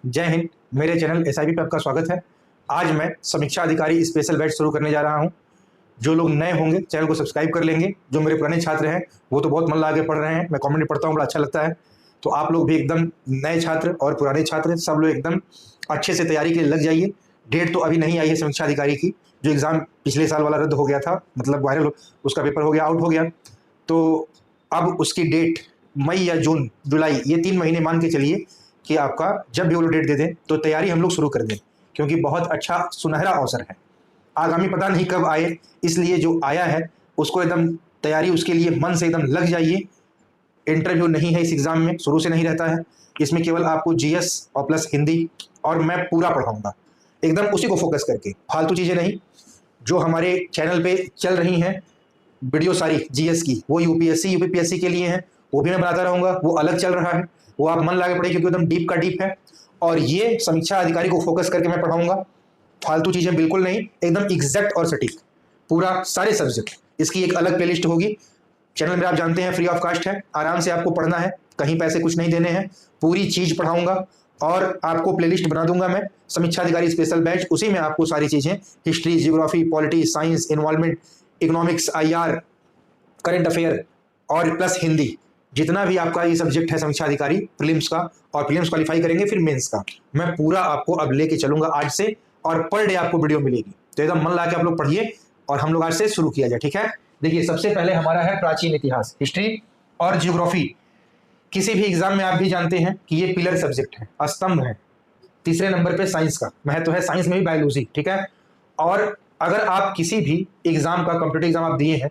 जय हिंद। मेरे channel SIB पे आपका स्वागत है। आज मैं समीक्षा अधिकारी स्पेशल बैच शुरू करने जा रहा हूं। जो लोग नए होंगे चैनल को सब्सक्राइब कर लेंगे। जो मेरे पुराने छात्र हैं वो तो बहुत मन लगा के पढ़ रहे हैं, मैं कमेंट में पढ़ता हूँ, बड़ा अच्छा लगता है। तो आप लोग भी एकदम नए छात्र और पुराने छात्र सब लोग एकदम अच्छे से तैयारी के लिए लग जाइए। डेट तो अभी नहीं आई है समीक्षा अधिकारी की। जो एग्ज़ाम पिछले साल वाला रद्द हो गया था, मतलब वायरल, उसका पेपर हो गया, आउट हो गया। तो अब उसकी डेट मई या जून जुलाई, ये 3 महीने मान के चलिए कि आपका जब भी वो डेट दे दें तो तैयारी हम लोग शुरू कर दें, क्योंकि बहुत अच्छा सुनहरा अवसर है। आगामी पता नहीं कब आए, इसलिए जो आया है उसको एकदम तैयारी, उसके लिए मन से एकदम लग जाइए। इंटरव्यू नहीं है इस एग्ज़ाम में, शुरू से नहीं रहता है। इसमें केवल आपको जीएस और प्लस हिंदी, और मैं पूरा पढ़ाऊंगा एकदम उसी को फोकस करके, फालतू चीज़ें नहीं। जो हमारे चैनल पे चल रही हैं वीडियो सारी जीएस की, वो यूपीएससी यूपीपीएससी के लिए है, वो भी मैं बनाता रहूंगा। वो अलग चल रहा है, वो आप मन लगा के पढ़िए, क्योंकि एकदम डीप का डीप है। और ये समीक्षा अधिकारी को फोकस करके मैं पढ़ाऊंगा, फालतू चीजें बिल्कुल नहीं, एकदम एग्जैक्ट और सटीक पूरा सारे सब्जेक्ट। इसकी एक अलग प्लेलिस्ट होगी चैनल में, आप जानते हैं फ्री ऑफ कास्ट है, आराम से आपको पढ़ना है, कहीं पैसे कुछ नहीं देने हैं, पूरी चीज पढ़ाऊंगा। और आपको प्लेलिस्ट बना दूंगा मैं, समीक्षा अधिकारी स्पेशल बैच, उसी में आपको सारी चीजें, history, geography, polity, science, environment, economics, IR, current affair और प्लस हिंदी, जितना भी आपका ये सब्जेक्ट है समीक्षा अधिकारी प्रीलिम्स का, और प्रीलिम्स क्वालिफाई करेंगे फिर मेंस का, मैं पूरा आपको अब लेके चलूंगा आज से। और पर डे आपको वीडियो मिलेगी, तो एकदम मन लगा के आप लोग पढ़िए और हम लोग आज से शुरू किया जाए, ठीक है। देखिए, सबसे पहले हमारा है प्राचीन इतिहास, हिस्ट्री और जियोग्राफी। किसी भी एग्जाम में आप भी जानते हैं कि ये पिलर सब्जेक्ट है, स्तंभ है। तीसरे नंबर पे साइंस का महत्व है, साइंस में भी बायोलॉजी, ठीक है। और अगर आप किसी भी एग्जाम का, कंप्यूटर एग्जाम आप दिए हैं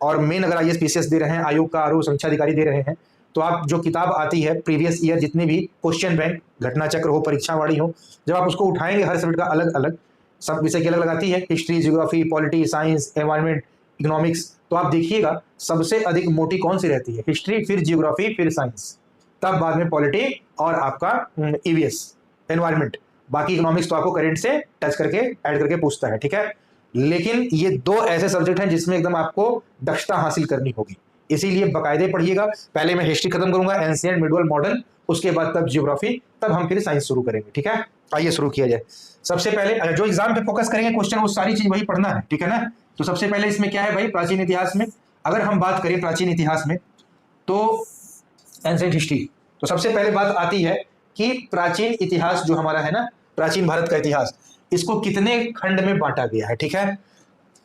और मेन अगर आईएएस पीसीएस दे रहे हैं, आयोग का आरओ समीक्षा अधिकारी दे रहे हैं, तो आप जो किताब आती है प्रीवियस ईयर, जितनी भी क्वेश्चन बैंक, घटना चक्र हो, परीक्षावाणी हो, जब आप उसको उठाएंगे, हर सब्जेक्ट का अलग अलग, सब विषय की अलग अलग आती है, history, geography, polity, science, environment, economics, तो आप देखिएगा सबसे अधिक मोटी कौन सी रहती है, हिस्ट्री, फिर जियोग्राफी, फिर साइंस, तब बाद में पॉलिटी और आपका ईवीएस, एनवायरमेंट। बाकी इकोनॉमिक्स तो आपको करेंट से टच करके ऐड करके पूछता है, ठीक है। लेकिन ये दो ऐसे सब्जेक्ट हैं जिसमें एकदम आपको दक्षता हासिल करनी होगी, इसीलिए बकायदे पढ़िएगा। पहले मैं हिस्ट्री खत्म करूंगा, एंशिएंट, मिडवल, मॉडर्न, उसके बाद तब जियोग्राफी, तब हम फिर साइंस शुरू करेंगे, ठीक है। आइए शुरू किया जाए। सबसे पहले जो एग्जाम पे फोकस करेंगे क्वेश्चन, वो सारी चीज वही पढ़ना है, ठीक है ना। तो सबसे पहले इसमें क्या है भाई, प्राचीन इतिहास में अगर हम बात करें प्राचीन इतिहास में, तो एंशिएंट हिस्ट्री, तो सबसे पहले बात आती है कि प्राचीन इतिहास जो हमारा है ना, प्राचीन भारत का इतिहास, इसको कितने खंड में बांटा गया है, ठीक है।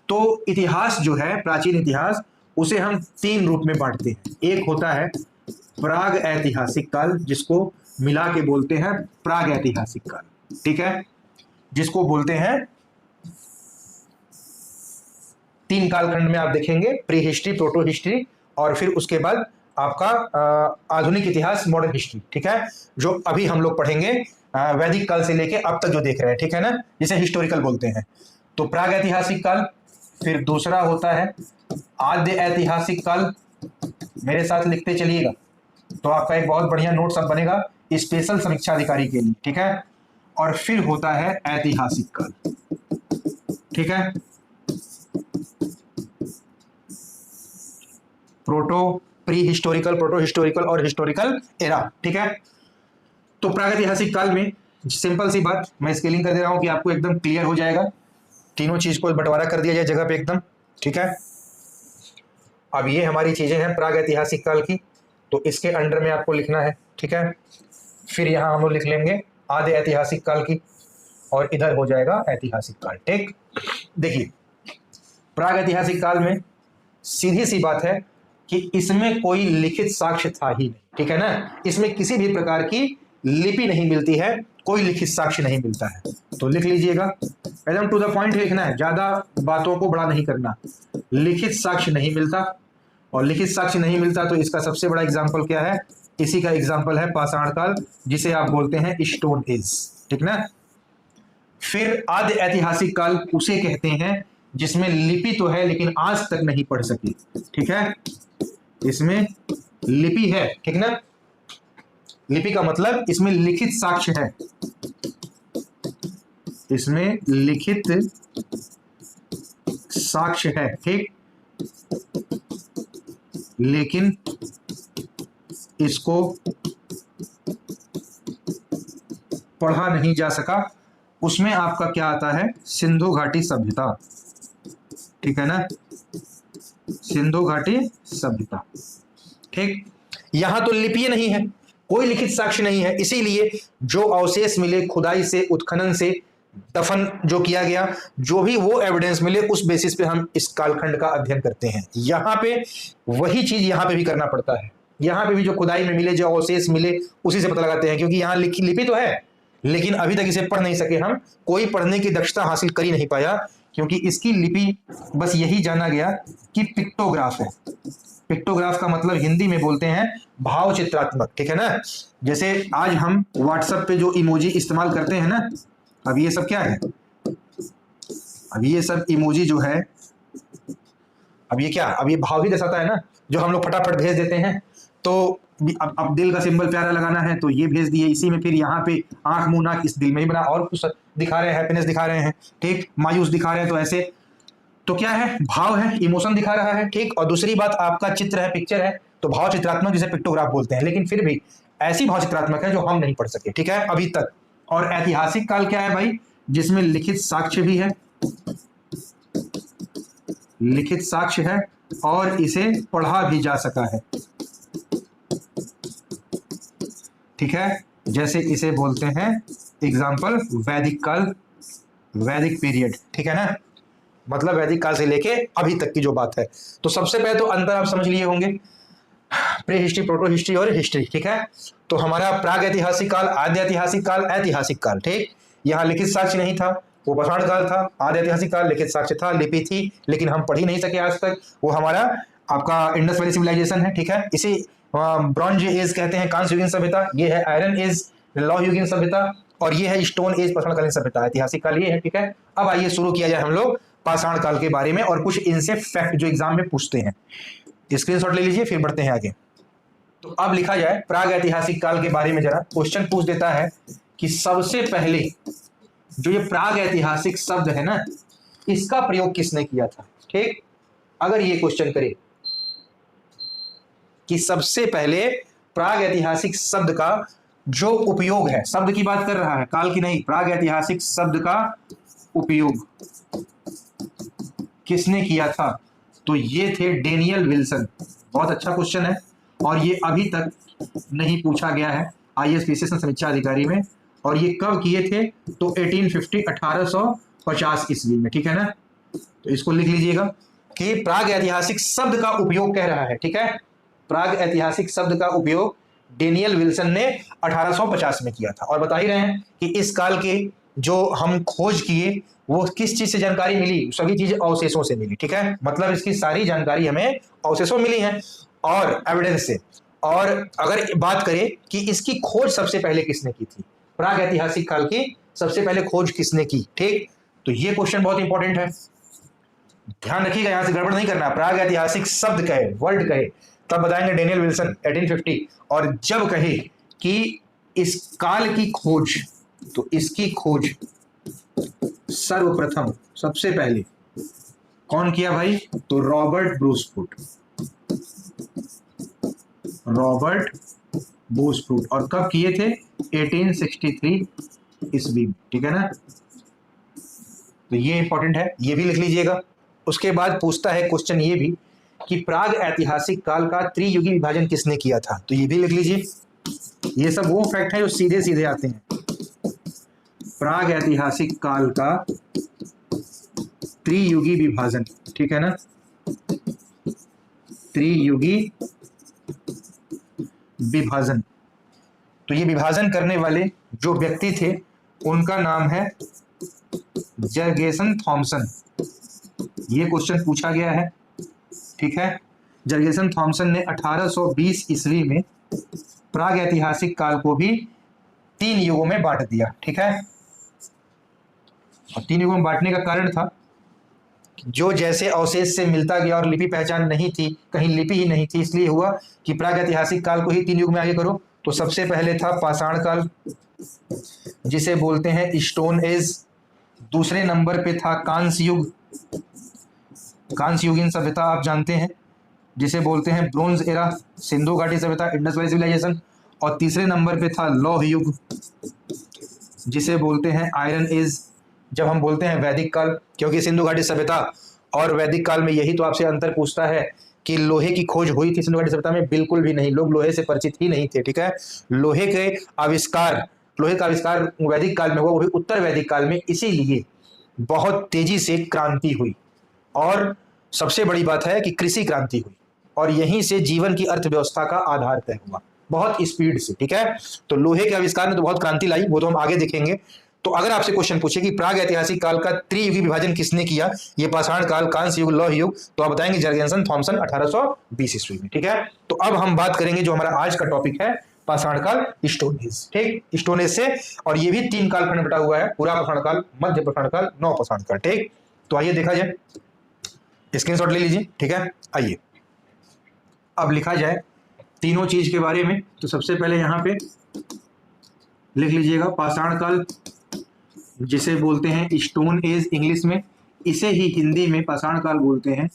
तो इतिहास जो है, प्राचीन इतिहास, उसे हम 3 रूप में बांटते हैं। एक होता है प्राग ऐतिहासिक काल, जिसको मिला के बोलते हैं प्राग ऐतिहासिक काल, ठीक है, जिसको बोलते हैं 3 कालखंड में आप देखेंगे, प्री हिस्ट्री, प्रोटो हिस्ट्री, और फिर उसके बाद आपका आधुनिक इतिहास, मॉडर्न हिस्ट्री, ठीक है, जो अभी हम लोग पढ़ेंगे वैदिक काल से लेके अब तक जो देख रहे हैं, ठीक है ना, जिसे हिस्टोरिकल बोलते हैं। तो प्राग ऐतिहासिक काल, फिर दूसरा होता है आद्य ऐतिहासिक काल, मेरे साथ लिखते चलिएगा, तो आपका एक बहुत बढ़िया नोट्स अब बनेगा स्पेशल समीक्षा अधिकारी के लिए, ठीक है। और फिर होता है ऐतिहासिक काल, ठीक है, proto, pre historical, proto historical और हिस्टोरिकल एरा, ठीक है। तो प्रागैतिहासिक काल में सिंपल सी बात, मैं स्केलिंग कर दे रहा हूं कि आपको एकदम क्लियर हो जाएगा, तीनों चीज को बंटवारा कर दिया जाए जगह पे एकदम, ठीक है। अब ये हमारी चीजें हैं प्रागैतिहासिक काल की, तो इसके अंडर में आपको लिखना है, ठीक है। फिर यहां हम लोग लिख लेंगे आधे ऐतिहासिक काल की, और इधर हो जाएगा ऐतिहासिक काल, ठीक। देखिए, प्रागैतिहासिक काल में सीधी सी बात है कि इसमें कोई लिखित साक्ष्य था ही नहीं, ठीक है ना। इसमें किसी भी प्रकार की लिपि नहीं मिलती है, कोई लिखित साक्ष्य नहीं मिलता है। तो लिख लीजिएगा, एकदम टू द पॉइंट लिखना है, ज्यादा बातों को बड़ा नहीं करना। लिखित साक्ष्य नहीं मिलता, और लिखित साक्ष्य नहीं मिलता तो इसका सबसे बड़ा एग्जाम्पल क्या है, इसी का एग्जाम्पल है पाषाण काल, जिसे आप बोलते हैं स्टोन एज, ठीक ना। फिर आद्य ऐतिहासिक काल उसे कहते हैं जिसमें लिपि तो है लेकिन आज तक नहीं पढ़ सकी, ठीक है। इसमें लिपि है, ठीक ना, लिपि का मतलब इसमें लिखित साक्ष्य है, इसमें लिखित साक्ष्य है, ठीक, लेकिन इसको पढ़ा नहीं जा सका, उसमें आपका क्या आता है, सिंधु घाटी सभ्यता, ठीक है ना, सिंधु घाटी सभ्यता। ठीक, यहां तो लिपि नहीं है, कोई लिखित साक्ष्य नहीं है, इसीलिए जो अवशेष मिले खुदाई से, उत्खनन से, दफन जो किया गया, जो भी वो एविडेंस मिले उस बेसिस पे हम इस कालखंड का अध्ययन करते हैं। यहां पे वही चीज यहां पे भी करना पड़ता है, यहां पे भी जो खुदाई में मिले, जो अवशेष मिले, उसी से पता लगाते हैं, क्योंकि यहां लिपि तो है लेकिन अभी तक इसे पढ़ नहीं सके हम, कोई पढ़ने की दक्षता हासिल कर ही नहीं पाया, क्योंकि इसकी लिपि बस यही जाना गया कि पिक्टोग्राफ है। पिक्टोग्राफ का मतलब हिंदी में बोलते हैं भाव चित्रात्मक, ठीक है ना। जैसे आज हम व्हाट्सएप पे जो इमोजी इस्तेमाल करते हैं ना, अब ये सब क्या है, अब ये सब इमोजी जो है, अब ये क्या, अब ये भाव ही दर्शाता है ना, जो हम लोग फटाफट भेज देते हैं। तो अब दिल का सिंबल प्यारा लगाना है तो ये भेज दिए, इसी में फिर यहाँ पे आंख मुंह नाक इस दिल में ही बना, और कुछ दिखा रहे हैं, हैप्पीनेस दिखा रहे हैं, ठीक, मायूस दिखा रहे हैं, तो ऐसे, तो क्या है, भाव है, इमोशन दिखा रहा है, ठीक। और दूसरी बात आपका चित्र है, पिक्चर है, तो भाव चित्रात्मक जिसे पिक्टोग्राफ बोलते हैं, लेकिन फिर भी ऐसी भाव चित्रात्मक है जो हम नहीं पढ़ सके, ठीक है, अभी तक। और ऐतिहासिक काल क्या है भाई, जिसमें लिखित साक्ष्य भी है, लिखित साक्ष्य है और इसे पढ़ा भी जा सका है, ठीक है। जैसे इसे बोलते हैं एग्जाम्पल वैदिक काल, वैदिक पीरियड, ठीक है ना, मतलब वैदिक काल से लेके अभी तक की जो बात है। तो सबसे पहले तो अंतर आप समझ लिए होंगे, प्री हिस्ट्री, प्रोटो हिस्ट्री और हिस्ट्री, ठीक है। तो हमारा प्राग ऐतिहासिक काल, आद्य ऐतिहासिक काल, ऐतिहासिक काल, ठीक। यहाँ लिखित साक्ष्य नहीं था, वो पाषाण काल था। आद्य ऐतिहासिक काल लिखित साक्ष्य था, लिपि थी, लेकिन हम पढ़ ही नहीं सके आज तक, वो हमारा आपका इंडस वैली सिविलाइजेशन है, ठीक है। इसी ब्रॉन्ज एज कहते हैं, कांस्य युगीन सभ्यता, ये है आयरन एज, लौह युगीन सभ्यता, और ये है स्टोन एज, पाषाणकालीन सभ्यता। ऐतिहासिक काल ये है, ठीक है। अब आइए शुरू किया जाए हम लोग पाषाण काल के बारे में और कुछ इनसे फैक्ट जो एग्जाम में पूछते हैं। स्क्रीनशॉट ले लीजिए, फिर बढ़ते हैं आगे। तो अब लिखा जाए प्राग ऐतिहासिक काल के बारे में, जरा क्वेश्चन पूछ देता है कि सबसे पहले जो ये प्राग ऐतिहासिक शब्द है ना, इसका प्रयोग किसने किया था, ठीक। अगर ये क्वेश्चन करे कि सबसे पहले प्राग ऐतिहासिक शब्द का जो उपयोग है, शब्द की बात कर रहा है, काल की नहीं, प्राग ऐतिहासिक शब्द का उपयोग किसने किया था, तो ये थे डेनियल विल्सन। बहुत अच्छा क्वेश्चन है और ये अभी तक नहीं पूछा गया है आईएएस पीसीएस समीक्षा अधिकारी में। और ये कब किए थे, तो 1850 1850 ईस्वी में, ठीक है ना। तो इसको लिख लीजिएगा कि प्राग ऐतिहासिक शब्द का उपयोग कह रहा है, ठीक है। प्राग ऐतिहासिक शब्द का उपयोग डेनियल विल्सन ने 1850 में किया था। और बता ही रहे हैं कि इस काल के जो हम खोज किए वो किस चीज से जानकारी मिली, सभी चीज अवशेषों से मिली, ठीक है। मतलब इसकी सारी जानकारी हमें अवशेषों मिली है और एविडेंस से। और अगर बात करें कि इसकी खोज सबसे पहले किसने की थी, प्राग ऐतिहासिक काल की सबसे पहले खोज किसने की, ठीक। तो ये क्वेश्चन बहुत इंपॉर्टेंट है, ध्यान रखिएगा, यहां से गड़बड़ नहीं करना। प्राग ऐतिहासिक शब्द कहे, वर्ड कहे, तब बताएंगे डेनियल विल्सन 1850, और जब कहे कि इस काल की खोज, तो इसकी खोज सर्वप्रथम सबसे पहले कौन किया भाई, तो रॉबर्ट ब्रूसफुट, रॉबर्ट ब्रूसफुट। और कब किए थे, 1863 ईस्वी, ठीक है ना। तो ये इंपॉर्टेंट है, ये भी लिख लीजिएगा। उसके बाद पूछता है क्वेश्चन ये भी कि प्राग ऐतिहासिक काल का त्रियुगी विभाजन किसने किया था, तो ये भी लिख लीजिए। ये सब वो फैक्ट है जो सीधे सीधे आते हैं। प्राग ऐतिहासिक काल का त्रियुगी विभाजन, ठीक है ना, त्रियुगी विभाजन। तो ये विभाजन करने वाले जो व्यक्ति थे उनका नाम है जर्गेसन थॉमसन। ये क्वेश्चन पूछा गया है, ठीक है। जर्गेसन थॉमसन ने 1820 ईस्वी में प्राग ऐतिहासिक काल को भी 3 युगों में बांट दिया, ठीक है। और 3 युगों में बांटने का कारण था जो जैसे अवशेष से मिलता गया और लिपि पहचान नहीं थी, कहीं लिपि ही नहीं थी, इसलिए हुआ कि प्राग ऐतिहासिक काल को ही 3 युग में आगे करो। तो सबसे पहले था पाषाण काल, जिसे बोलते हैं स्टोन एज। दूसरे नंबर पे था कांस्य युग, कांस्य युगीन सभ्यता आप जानते हैं, जिसे बोलते हैं ब्रोंज एरा, सिंधु घाटी सभ्यता, इंडस वैली सिविलाइजेशन। और तीसरे नंबर पे था लौह युग, जिसे बोलते हैं आयरन एज। जब हम बोलते हैं वैदिक काल, क्योंकि सिंधु घाटी सभ्यता और वैदिक काल में यही तो आपसे अंतर पूछता है कि लोहे की खोज हुई थी सिंधु घाटी सभ्यता में? बिल्कुल भी नहीं, लोग लोहे से परिचित ही नहीं थे। ठीक है, लोहे के आविष्कार, लोहे का आविष्कार वैदिक काल में हुआ, वो भी उत्तर वैदिक काल में, इसीलिए बहुत तेजी से क्रांति हुई। और सबसे बड़ी बात है कि कृषि क्रांति हुई, और यहीं से जीवन की अर्थव्यवस्था का आधार तय हुआ, बहुत स्पीड से। ठीक है, तो लोहे के आविष्कार ने तो बहुत क्रांति लाई, वो तो हम आगे देखेंगे। तो अगर आपसे क्वेश्चन पूछे कि प्राग ऐतिहासिक काल का त्रियुगी विभाजन किसने किया, ये पाषाण काल, कांस्य युग, लौह युग, तो आप बताएंगे जर्गेनसन थॉमसन 1820 ईस्वी में। ठीक है, तो अब हम बात करेंगे जो हमारा आज का टॉपिक है, पाषाण काल, स्टोन एज। ठीक, स्टोन एज से, और ये भी 3 कालखंड बटा हुआ है, पूरा पाषाण काल, मध्य पाषाण काल, नव पाषाण काल। ठीक, तो आइए देखा जाए, स्क्रीनशॉट ले लीजिए। ठीक है, आइए अब लिखा जाए तीनों चीज के बारे में। तो सबसे पहले यहां पे लिख लीजिएगा पाषाण काल, जिसे बोलते हैं स्टोन एज इंग्लिश में, इसे ही हिंदी में पाषाण काल बोलते हैं,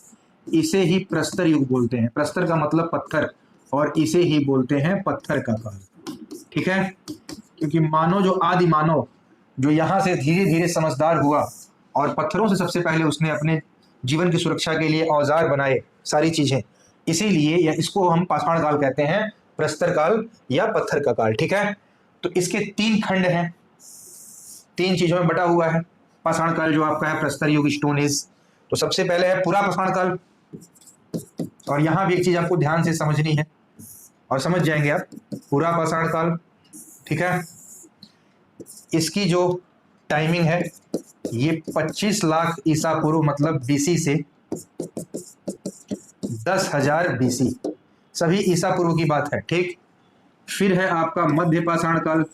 इसे ही प्रस्तर युग बोलते हैं। प्रस्तर का मतलब पत्थर, और इसे ही बोलते हैं पत्थर का काल। ठीक है, क्योंकि मानव, जो आदि मानव, जो यहां से धीरे धीरे समझदार हुआ और पत्थरों से सबसे पहले उसने अपने जीवन की सुरक्षा के लिए औजार बनाए, सारी चीजें, इसीलिए इसको हम पाषाण काल कहते हैं, प्रस्तर काल या पत्थर का काल। ठीक है, तो इसके 3 खंड हैं, 3 चीजों में बटा हुआ है पाषाण काल, जो आपका है प्रस्तर युग, स्टोन एज। तो सबसे पहले है पूरा पाषाण काल, और यहां भी एक चीज आपको ध्यान से समझनी है और समझ जाएंगे आप, पूरा पाषाण काल। ठीक है, इसकी जो टाइमिंग है, ये 25 लाख ईसा पूर्व, मतलब बीसी से 10,000 बीसी, सभी ईसा पूर्व की बात है। ठीक, फिर है आपका मध्य पाषाण काल,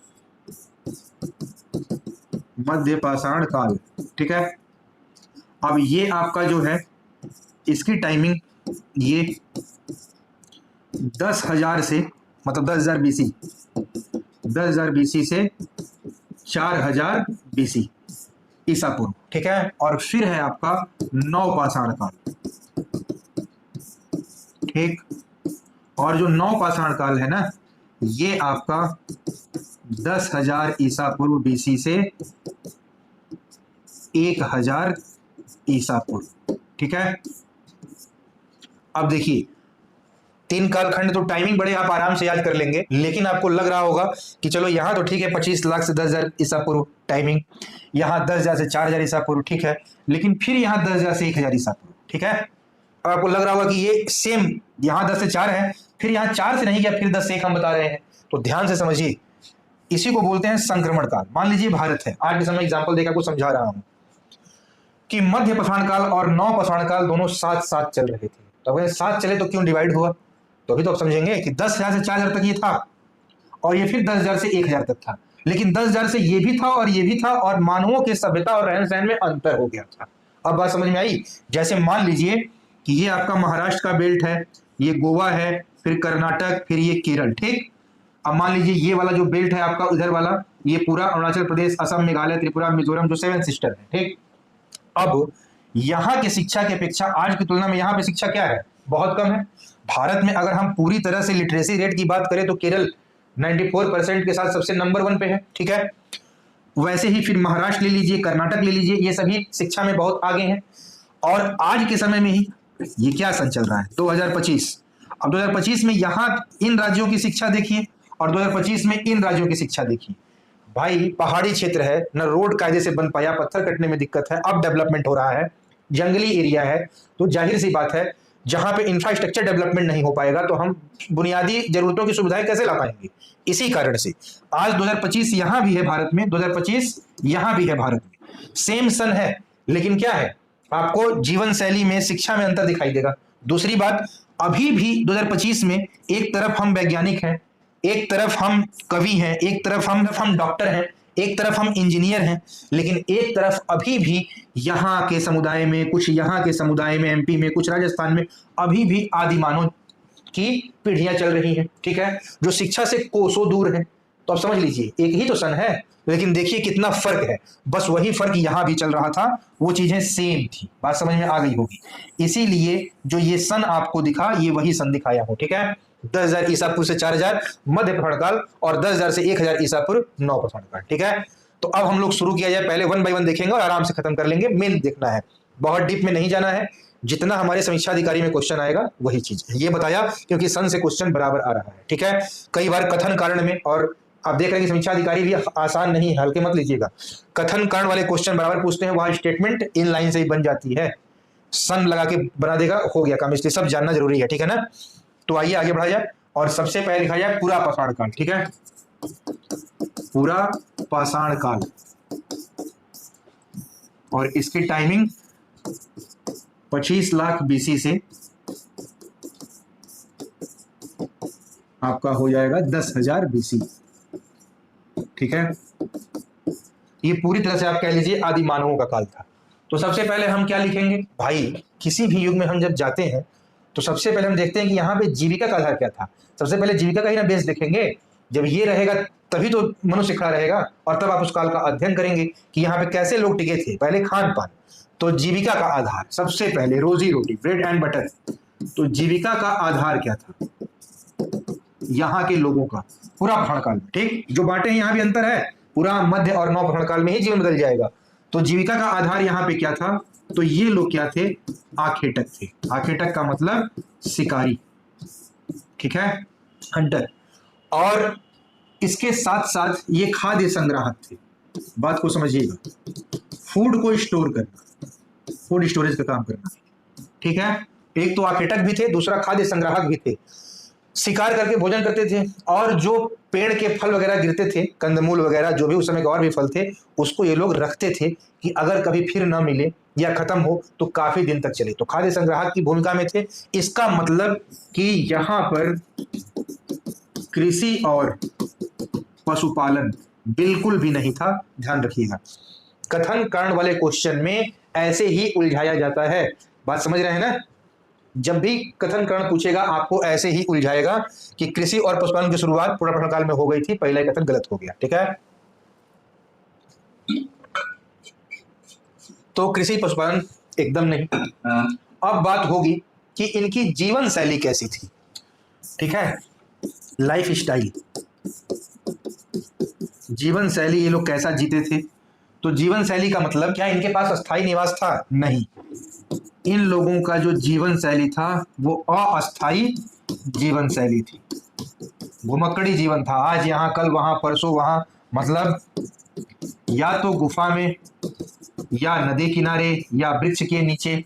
मध्य पाषाण काल। ठीक है, अब ये आपका जो है, इसकी टाइमिंग ये 10,000 से, मतलब 10,000 बीसी, 10,000 बीसी से 4,000 बीसी, ईसा पूर्व। ठीक है, और फिर है आपका नव पाषाण काल। ठीक, और जो नव पाषाण काल है ना, ये आपका 10,000 ईसा पूर्व बीसी से 1,000 ईसा पूर्व। ठीक है, अब देखिए 3 कालखंड, तो टाइमिंग बड़े आप आराम से याद कर लेंगे, लेकिन आपको लग रहा होगा कि चलो यहाँ तो ठीक है 25 लाख से 10,000 ईसा पूर्व टाइमिंग, यहाँ 10,000 से 4,000 ईसा पूर्व। ठीक है, लेकिन फिर यहाँ 10,000 से 1,000 ईसा पूर्व। ठीक है, अब आपको लग रहा होगा कि ये सेम, यहाँ 10 से 4 है, फिर यहाँ 4 से नहीं गया, फिर 10 से 1 हम बता रहे हैं। तो ध्यान से समझिए, इसी को बोलते हैं संक्रमण काल। मान लीजिए भारत है, आज के समय एग्जाम्पल देकर आपको समझा रहा हूं कि मध्य पाषाण काल और नव पाषाण काल दोनों साथ साथ चल रहे थे। तो अगर साथ चले तो क्यों डिवाइड हुआ? तो अभी तो आप समझेंगे कि 10,000 से 4,000 तक ये था, और ये फिर 10,000 से 1,000 तक था, लेकिन 10,000 से ये भी था और ये भी था, और मानवों के सभ्यता और रहन सहन में अंतर हो गया था। अब बात समझ में आई? जैसे मान लीजिए कि ये आपका महाराष्ट्र का बेल्ट है, ये गोवा है, फिर कर्नाटक, फिर ये केरल। ठीक, अब मान लीजिए ये वाला जो बेल्ट है आपका उधर वाला, ये पूरा अरुणाचल प्रदेश, असम, मेघालय, त्रिपुरा, मिजोरम, जो 7 सिस्टर है। ठीक, अब यहाँ की शिक्षा की अपेक्षा आज की तुलना में यहाँ पे शिक्षा क्या है? बहुत कम है। भारत में अगर हम पूरी तरह से लिटरेसी रेट की बात करें तो केरल 94% के साथ सबसे नंबर 1 पे है। ठीक है, वैसे ही फिर महाराष्ट्र ले लीजिए, कर्नाटक ले लीजिए, ये सभी शिक्षा में बहुत आगे हैं। और आज के समय में ही ये क्या सन चल रहा है, 2025। अब 2025 में यहाँ इन राज्यों की शिक्षा देखिए और 2025 में इन राज्यों की शिक्षा देखिए। भाई पहाड़ी क्षेत्र है, न रोड कायदे से बन पाया, पत्थर कटने में दिक्कत है, अब डेवलपमेंट हो रहा है, जंगली एरिया है, तो जाहिर सी बात है जहां पे इंफ्रास्ट्रक्चर डेवलपमेंट नहीं हो पाएगा तो हम बुनियादी जरूरतों की सुविधाएं कैसे ला पाएंगे? इसी कारण से आज 2025 यहां भी है भारत में, 2025 यहां भी है भारत में, सेम सन है, लेकिन क्या है, आपको जीवन शैली में, शिक्षा में अंतर दिखाई देगा। दूसरी बात, अभी भी 2025 में एक तरफ हम वैज्ञानिक हैं, एक तरफ हम कवि हैं, एक तरफ हम डॉक्टर हैं, एक तरफ हम इंजीनियर हैं, लेकिन एक तरफ अभी भी यहाँ के समुदाय में, कुछ यहाँ के समुदाय में, एमपी में, कुछ राजस्थान में अभी भी आदि मानव की पीढ़ियां चल रही हैं। ठीक है, जो शिक्षा से कोसों दूर है। तो आप समझ लीजिए एक ही तो सन है, लेकिन देखिए कितना फर्क है। बस वही फर्क यहाँ भी चल रहा था, वो चीजें सेम थी। बात समझ में आ गई होगी। इसीलिए जो ये सन आपको दिखा, ये वही सन दिखाया हो। ठीक है, 10,000 ईसा पूर्व से 4,000 मध्य पाषाण काल, और 10,000 से 1,000 ईसा पूर्व नव पाषाण काल। ठीक है, तो अब हम लोग शुरू किया जाए, पहले 1 बाय 1 देखेंगे और आराम से खत्म कर लेंगे। मेन देखना है, बहुत डीप में नहीं जाना है। जितना हमारे समीक्षा अधिकारी में क्वेश्चन आएगा वही चीज है, ये बताया क्योंकि सन से क्वेश्चन बराबर आ रहा है, ठीक है। कई बार कथन कारण में, और आप देख रहे हैं कि समीक्षा अधिकारी भी आसान नहीं है, हल्के मत लीजिएगा। कथन कारण वाले क्वेश्चन बराबर पूछते हैं, वहां स्टेटमेंट इन लाइन से ही बन जाती है, सन लगा के बना देगा, हो गया काम। इसलिए सब जानना जरूरी है, ठीक है ना। तो आइए आगे बढ़ा जाए और सबसे पहले लिखा जाए पूरा पाषाण काल, ठीक है। पूरा पाषाण काल और इसकी टाइमिंग 25 लाख बीसी से आपका हो जाएगा 10,000 बीसी, ठीक है। ये पूरी तरह से आप कह लीजिए आदि मानवों का काल था। तो सबसे पहले हम क्या लिखेंगे भाई, किसी भी युग में हम जब जाते हैं तो सबसे पहले हम देखते हैं कि यहाँ पे जीविका का आधार क्या था। सबसे पहले जीविका का ही ना बेस देखेंगे। जब ये रहेगा तभी तो मनुष्य खड़ा रहेगा, और तब आप उस काल का अध्ययन करेंगे कि यहाँ पे कैसे लोग टिके थे। पहले खान पान, तो जीविका का आधार सबसे पहले रोजी रोटी, ब्रेड एंड बटर। तो जीविका का आधार क्या था यहाँ के लोगों का पूरा पाषाण काल, ठीक। जो बांटे हैं यहाँ भी अंतर है, पूरा मध्य और नव पाषाण काल में ही जीवन बदल जाएगा। तो जीविका का आधार यहाँ पे क्या था, तो ये लोग क्या थे, आखेटक थे। आखेटक का मतलब शिकारी, ठीक है, हंटर। और इसके साथ साथ ये खाद्य संग्राहक थे। बात को समझिएगा, फूड को स्टोर करना, फूड स्टोरेज का काम करना, ठीक है। एक तो आखेटक भी थे, दूसरा खाद्य संग्राहक भी थे। शिकार करके भोजन करते थे, और जो पेड़ के फल वगैरह गिरते थे, कंदमूल वगैरह जो भी उस समय के और भी फल थे, उसको ये लोग रखते थे कि अगर कभी फिर ना मिले या खत्म हो तो काफी दिन तक चले। तो खाद्य संग्राहक की भूमिका में थे। इसका मतलब कि यहां पर कृषि और पशुपालन बिल्कुल भी नहीं था, ध्यान रखिएगा। कथन कारण वाले क्वेश्चन में ऐसे ही उलझाया जाता है, बात समझ रहे हैं ना। जब भी कथन करण पूछेगा आपको ऐसे ही उलझाएगा कि कृषि और पशुपालन की शुरुआत पूरा पाषाण काल में हो गई थी, पहला कथन गलत हो गया, ठीक है। तो कृषि पशुपालन एकदम नहीं। अब बात होगी कि इनकी जीवन शैली कैसी थी, ठीक है। लाइफ स्टाइल, जीवन शैली, ये लोग कैसा जीते थे। तो जीवन शैली का मतलब क्या, इनके पास अस्थायी निवास था? नहीं, इन लोगों का जो जीवन शैली था वो अस्थायी जीवन शैली थी, घुमक्कड़ी जीवन था। आज यहाँ, कल वहां, परसों वहां, मतलब या तो गुफा में या नदी किनारे या वृक्ष के नीचे,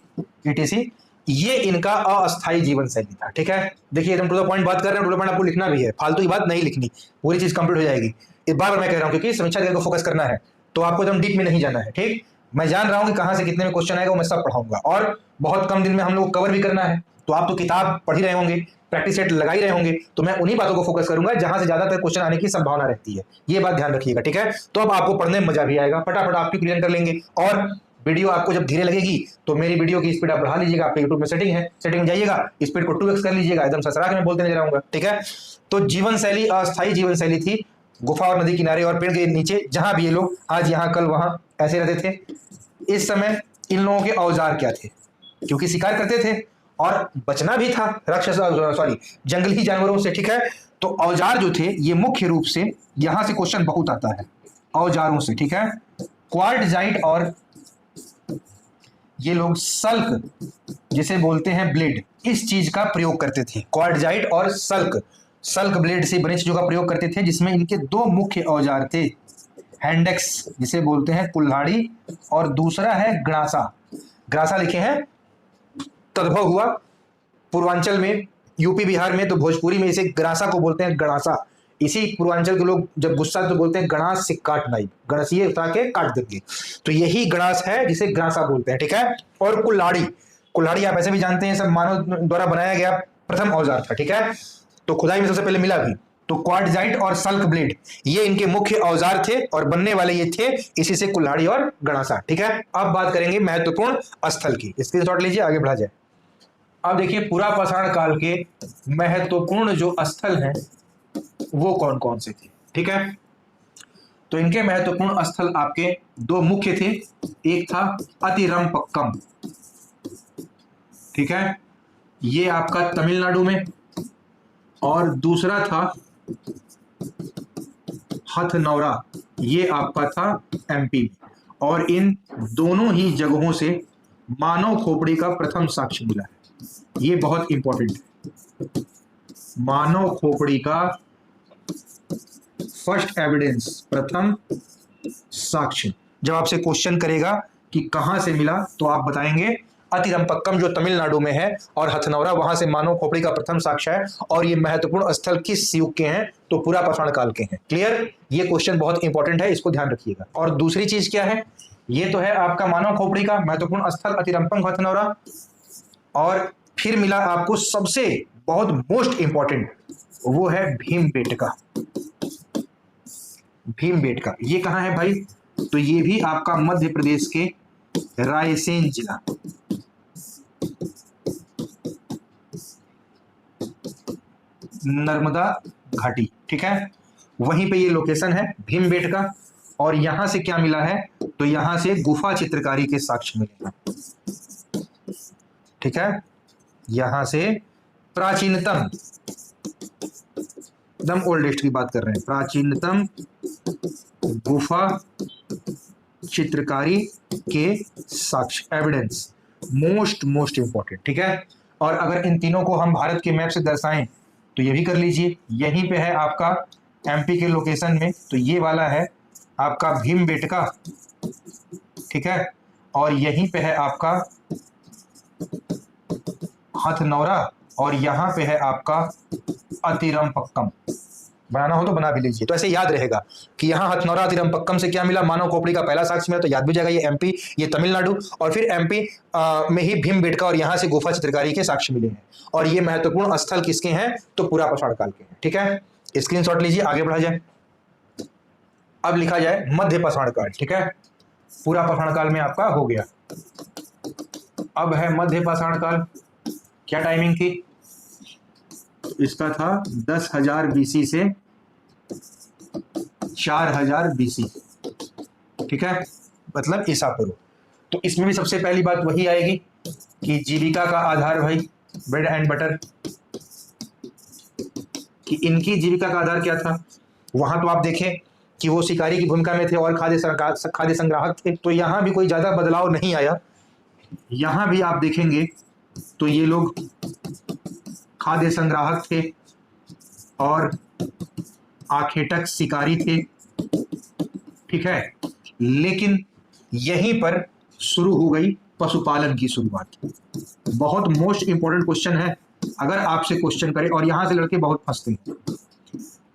etc। ये इनका अस्थायी जीवन शैली था, ठीक है। देखिए एकदम टू द पॉइंट बात कर रहे हैं, टू द पॉइंट आपको लिखना भी है, फालतू की बात नहीं लिखनी, पूरी चीज कंप्लीट हो जाएगी। एक बार मैं कह रहा हूँ क्योंकि समीक्षा को फोकस करना है, तो आपको एकदम डीप में नहीं जाना है, ठीक। मैं जान रहा हूँ कि कहाँ से कितने में क्वेश्चन आएगा, वो मैं सब पढ़ाऊंगा, और बहुत कम दिन में हम लोग को कवर भी करना है। तो आप तो किताब पढ़ ही रहे होंगे, प्रैक्टिस सेट लगा ही रहे होंगे, तो मैं उन्हीं बातों को फोकस करूंगा जहां से ज्यादातर क्वेश्चन आने की संभावना रहती है। ये बात ध्यान रखिएगा, ठीक है। तो अब आपको पढ़ने में मजा भी आएगा, फटाफट आप भी क्लियर कर लेंगे। और वीडियो आपको जब धीरे लगेगी तो मेरी वीडियो की स्पीड आप बढ़ा लीजिएगा। आपके यूट्यूब में सेटिंग है, सेटिंग में जाइएगा, स्पीड को 2x कर लीजिएगा, एकदम ससरा के मैं बोलते नजर आऊंगा, ठीक है। तो जीवन शैली अस्थायी जीवन शैली थी, गुफा और नदी किनारे और पेड़ के नीचे, जहां भी ये लोग आज यहाँ कल वहां ऐसे रहते थे। इस समय इन लोगों के औजार क्या थे, क्योंकि शिकार करते थे और बचना भी था राक्षस जंगली जानवरों से, ठीक है। तो औजार जो थे ये मुख्य रूप से, यहां से क्वेश्चन बहुत आता है औजारों से, ठीक है। क्वार्टजाइट और ये लोग सल्क, जिसे बोलते हैं ब्लेड, इस चीज का प्रयोग करते थे। क्वार्टजाइट और सल्क ब्लेड से बने चीजों का प्रयोग करते थे, जिसमें इनके दो मुख्य औजार थे। हैंडेक्स जिसे बोलते हैं कुल्हाड़ी, और दूसरा है ग्रासा। ग्रासा लिखे हैं, तद्भव हुआ पूर्वांचल में, यूपी बिहार में, तो भोजपुरी में इसे ग्रासा को बोलते हैं गणासा। इसी पूर्वांचल के लोग जब गुस्सा तो बोलते हैं गणास से काट नाई, गणसीय उठा के काट देंगे, तो यही गणास है जिसे ग्रासा बोलते हैं, ठीक है। और कुल्हाड़ी आप ऐसे भी जानते हैं सब मानव द्वारा बनाया गया प्रथम औजार था, ठीक है। तो खुदाई में सबसे पहले मिला भी। तो क्वार्टजाइट और सल्क ब्लेड ये इनके मुख्य औजार थे, और बनने वाले ये थे इसी से कुल्हाड़ी और गणासा, ठीक है। अब बात करेंगे महत्वपूर्ण स्थल की, स्क्रीनशॉट लीजिए, आगे बढ़ा जाए। अब देखिए पूरा पाषाण काल के महत्वपूर्ण जो स्थल हैं वो कौन कौन से थे, ठीक है। तो इनके महत्वपूर्ण स्थल आपके दो मुख्य थे, एक था अतिरंपक्कम, ठीक है, ये आपका तमिलनाडु में, और दूसरा था हथनौरा, ये आपका था एमपी, और इन दोनों ही जगहों से मानव खोपड़ी का प्रथम साक्ष्य मिला है। ये बहुत इंपॉर्टेंट है, मानव खोपड़ी का फर्स्ट एविडेंस, प्रथम साक्ष्य। जब आपसे क्वेश्चन करेगा कि कहां से मिला, तो आप बताएंगे अतिरंपक्कम जो तमिलनाडु में है और हथनौरा, वहां से मानव खोपड़ी का प्रथम साक्ष्य है। और ये महत्वपूर्ण स्थल किस युग के हैं, तो पूरा पाषाण काल के हैं। क्लियर? ये क्वेश्चन बहुत इंपॉर्टेंट है, इसको ध्यान रखिएगा। और दूसरी चीज क्या है, ये तो है आपका मानव खोपड़ी का महत्वपूर्ण स्थल अतिरंपम हथनौरा, और फिर मिला आपको सबसे बहुत मोस्ट इंपॉर्टेंट, वो है भीमबेटका। भीमबेटका ये कहां है भाई, तो ये भी आपका मध्य प्रदेश के रायसेन जिला, नर्मदा घाटी, ठीक है, वहीं पे ये लोकेशन है भीमबेटका। और यहां से क्या मिला है, तो यहां से गुफा चित्रकारी के साक्ष्य मिले हैं, ठीक है। यहां से प्राचीनतम, एकदम ओल्डेस्ट की बात कर रहे हैं, प्राचीनतम गुफा चित्रकारी के साक्ष्य, एविडेंस, मोस्ट इंपॉर्टेंट, ठीक है। और अगर इन तीनों को हम भारत के मैप से दर्शाएं तो ये भी कर लीजिए, यहीं पे है आपका एमपी के लोकेशन में, तो ये वाला है आपका भीमबेटका, ठीक है, और यहीं पे है आपका हथनौरा, और यहां पे है आपका अतिरंपक्कम। बनाना हो तो बना भी लीजिए, तो ऐसे याद रहेगा कि यहाँ हथनौरा अतिरंपक्कम से क्या मिला, मानव खोपड़ी का पहला साक्ष्य मिला, तो याद भी जाएगा ये एमपी, ये तमिलनाडु, और फिर एमपी में ही भीमबेटका और यहाँ से गुफा चित्रकारी के साक्ष्य मिले हैं। और ये महत्वपूर्ण स्थल किसके हैं, तो पूरा पाषाण काल के हैं, ठीक है। स्क्रीनशॉट लीजिए, आगे बढ़ा जाए। अब लिखा जाए मध्य पाषाण काल, ठीक है, पूरा पाषाण काल में आपका हो गया। अब है मध्य पाषाण काल, क्या टाइमिंग थी, इसका था 10,000 बीसी से 4,000 बीसी, ठीक है, मतलब ईसा पूर्व। तो इसमें भी सबसे पहली बात वही आएगी कि जीविका का आधार भाई ब्रेड एंड बटर, कि इनकी जीविका का आधार क्या था। वहां तो आप देखें कि वो शिकारी की भूमिका में थे और खाद्य संग्राहक थे, तो यहां भी कोई ज्यादा बदलाव नहीं आया। यहां भी आप देखेंगे तो ये लोग खाद्य संग्राहक थे और आखेटक शिकारी थे, ठीक है। लेकिन यहीं पर शुरू हो गई पशुपालन की शुरुआत। बहुत मोस्ट इंपॉर्टेंट क्वेश्चन है, अगर आपसे क्वेश्चन करे, और यहां से लड़के बहुत फंसते हैं।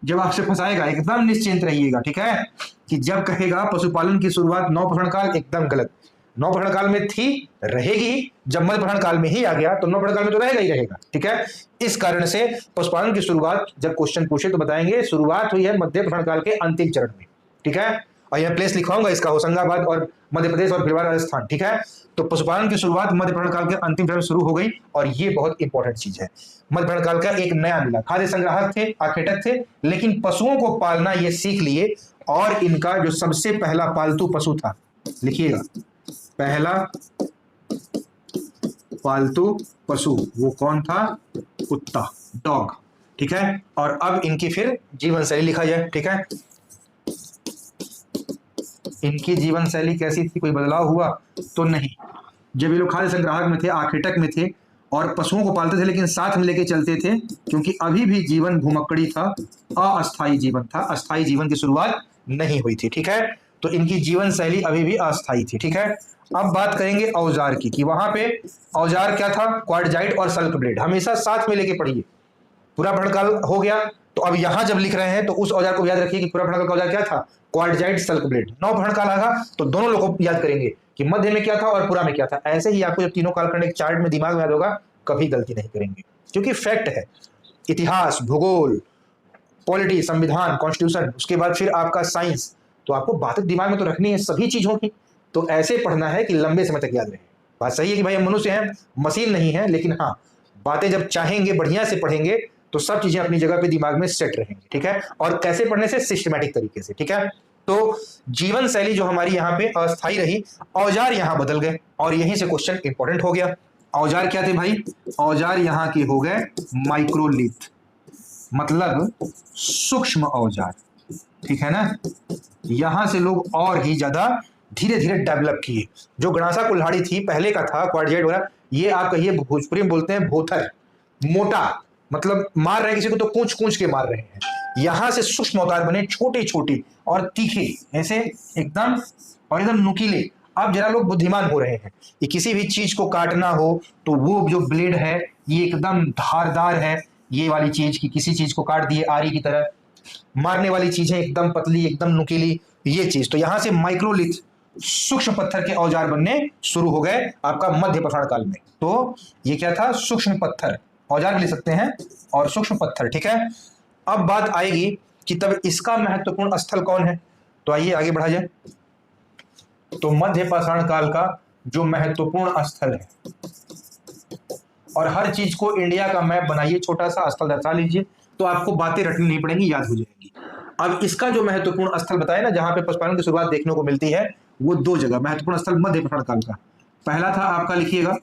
जब आपसे फंसाएगा एकदम निश्चिंत रहिएगा, ठीक है, कि जब कहेगा पशुपालन की शुरुआत नवपाषाण काल, एकदम गलत। नवपाषाण काल में थी, रहेगी, जब मध्यपाषाण काल में ही आ गया तो नवपाषाण काल में तो रहेगा ही रहेगा, ठीक है। इस कारण से पशुपालन की शुरुआत जब क्वेश्चन पूछे तो बताएंगे शुरुआत हुई है मध्य पाषाण काल के अंतिम चरण में, ठीक है। और यह प्लेस लिखवाऊंगा इसका, होशंगाबाद और मध्य प्रदेश और भिलवाड़ा राजस्थान, ठीक है। तो पशुपालन की शुरुआत मध्य पाषाण काल के अंतिम चरण में शुरू हो गई, और ये बहुत इंपॉर्टेंट चीज है। मध्य पाषाण काल का एक नया मिला, खाद्य संग्राहक थे, आखेटक थे, लेकिन पशुओं को पालना ये सीख लिए। और इनका जो सबसे पहला पालतू पशु था, लिखिएगा, पहला पालतू पशु वो कौन था, कुत्ता, डॉग, ठीक है। और अब इनकी फिर जीवन शैली लिखा जाए, ठीक है। इनकी जीवन शैली कैसी थी, कोई बदलाव हुआ तो नहीं। जब ये लोग खाद्य संग्राहक में थे, आखेटक में थे और पशुओं को पालते थे, लेकिन साथ में लेके चलते थे, क्योंकि अभी भी जीवन भूमक्कड़ी था, अस्थायी जीवन था, अस्थायी जीवन की शुरुआत नहीं हुई थी, ठीक है। तो इनकी जीवन शैली अभी भी अस्थायी थी, ठीक है। अब बात करेंगे औजार की, कि वहां पे औजार क्या था, क्वाड्रजाइट और सल्क ब्लेड, हमेशा साथ में लेके पढ़िए। पूरा भड़काल हो गया, तो अब यहां जब लिख रहे हैं तो उस औजार को याद रखिए कि पूरा भड़काल का औजार क्या था, क्वाड्रजाइट सल्क ब्लेड। नौ भड़काल आगा तो दोनों लोगों को याद करेंगे कि मध्य में क्या था और पूरा में क्या था। ऐसे ही आपको जब तीनों कालखंड एक चार्ट में दिमाग में याद होगा, कभी गलती नहीं करेंगे, क्योंकि फैक्ट है। इतिहास, भूगोल, पॉलिटी, संविधान, कॉन्स्टिट्यूशन, उसके बाद फिर आपका साइंस, तो आपको बातें दिमाग में तो रखनी है सभी चीजों की। तो ऐसे पढ़ना है कि लंबे समय तक याद रहे। बात सही है कि भाई हम मनुष्य हैं, मशीन नहीं है, लेकिन हाँ, बातें जब चाहेंगे बढ़िया से पढ़ेंगे तो सब चीजें अपनी जगह पे दिमाग में सेट रहेंगी, ठीक है। और कैसे पढ़ने से, सिस्टमैटिक तरीके से, ठीक है। तो जीवन शैली जो हमारी यहाँ पे अस्थायी रही, औजार यहाँ बदल गए, और यहीं से क्वेश्चन इंपॉर्टेंट हो गया। औजार क्या थे भाई, औजार यहाँ के हो गए माइक्रोलिथ, मतलब सूक्ष्म औजार, ठीक है ना। यहां से लोग और ही ज्यादा धीरे धीरे डेवलप किए। जो गणासा कुल्हाड़ी थी पहले का था क्वाड्रिजेट वगैरह, ये आप कहिए भोजपुरी में बोलते हैं भोथर, मोटा, मतलब मार रहे हैं किसी को तो कूच कूच के मार रहे हैं। यहां से सूक्ष्म अवतार बने, छोटे छोटे और तीखे, ऐसे एकदम, और एकदम नुकीले। अब जरा लोग बुद्धिमान हो रहे हैं कि किसी भी चीज को काटना हो तो वो जो ब्लेड है ये एकदम धारदार है, ये वाली चीज की किसी चीज को काट दिए आरी की तरह। मारने वाली चीजें एकदम पतली, एकदम नुकीली, ये चीज। तो यहां से माइक्रोलिथ, सूक्ष्म पत्थर के औजार बनने शुरू हो गए आपका मध्य पाषाण काल में। तो ये क्या था, सूक्ष्म पत्थर, औजार भी ले सकते हैं, और सूक्ष्म पत्थर, ठीक है। अब बात आएगी कि तब इसका महत्वपूर्ण स्थल कौन है, तो आइए आगे बढ़ा जाए। तो मध्य पाषाण काल का जो महत्वपूर्ण स्थल है, और हर चीज को इंडिया का मैप बनाइए, छोटा सा स्थल दर्शा लीजिए, तो आपको बातें रटनी नहीं पड़ेंगी, याद हो जाएंगी। अब इसका जो महत्वपूर्ण स्थल बताया ना, जहां पे पशुपालन की शुरुआत देखने को मिलती है, वो दो जगह महत्वपूर्ण स्थल मध्य पाषाण काल का। पहला था आपका, लिखिएगा,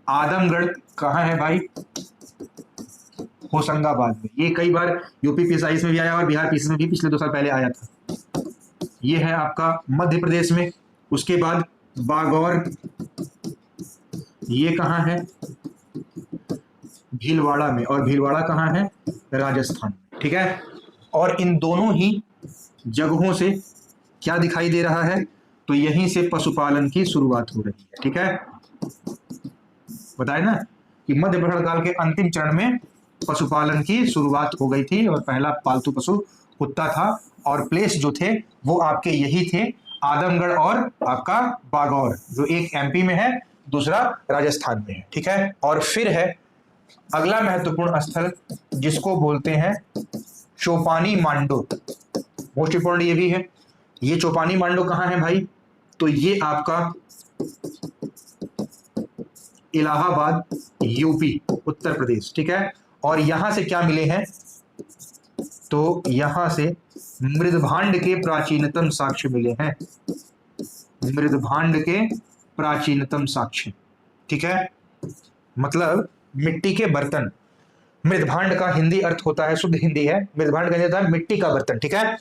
आदमगढ़। कहां है भाई, होशंगाबाद में। ये कई बार यूपी पीएसआई में भी आया और बिहार पीएसआई में भी पिछले 2 साल पहले आया था। ये है आपका मध्य प्रदेश में। उसके बाद बागौर, ये कहां है, भीलवाड़ा में, और भीलवाड़ा कहां है, राजस्थान, ठीक है। और इन दोनों ही जगहों से क्या दिखाई दे रहा है, तो यहीं से पशुपालन की शुरुआत हो रही है, ठीक है। बताए ना कि मध्य पाषाण काल के अंतिम चरण में पशुपालन की शुरुआत हो गई थी, और पहला पालतू पशु कुत्ता था, और प्लेस जो थे वो आपके यही थे, आदमगढ़ और आपका बागौर, जो एक एमपी में है, दूसरा राजस्थान में है, ठीक है। और फिर है अगला महत्वपूर्ण स्थल, जिसको बोलते हैं चौपानी मांडो। मोस्ट इंपोर्टेंट ये भी है। ये चौपानी मांडो कहां है भाई, तो ये आपका इलाहाबाद, यूपी, उत्तर प्रदेश, ठीक है। और यहां से क्या मिले हैं, तो यहां से मृदभांड के प्राचीनतम साक्ष्य मिले हैं, मृदभांड के प्राचीनतम साक्ष्य, ठीक है। मतलब मिट्टी के बर्तन। मृदभांड का हिंदी अर्थ होता है, शुद्ध हिंदी है, मृदभांड का होता है मिट्टी का बर्तन, ठीक है।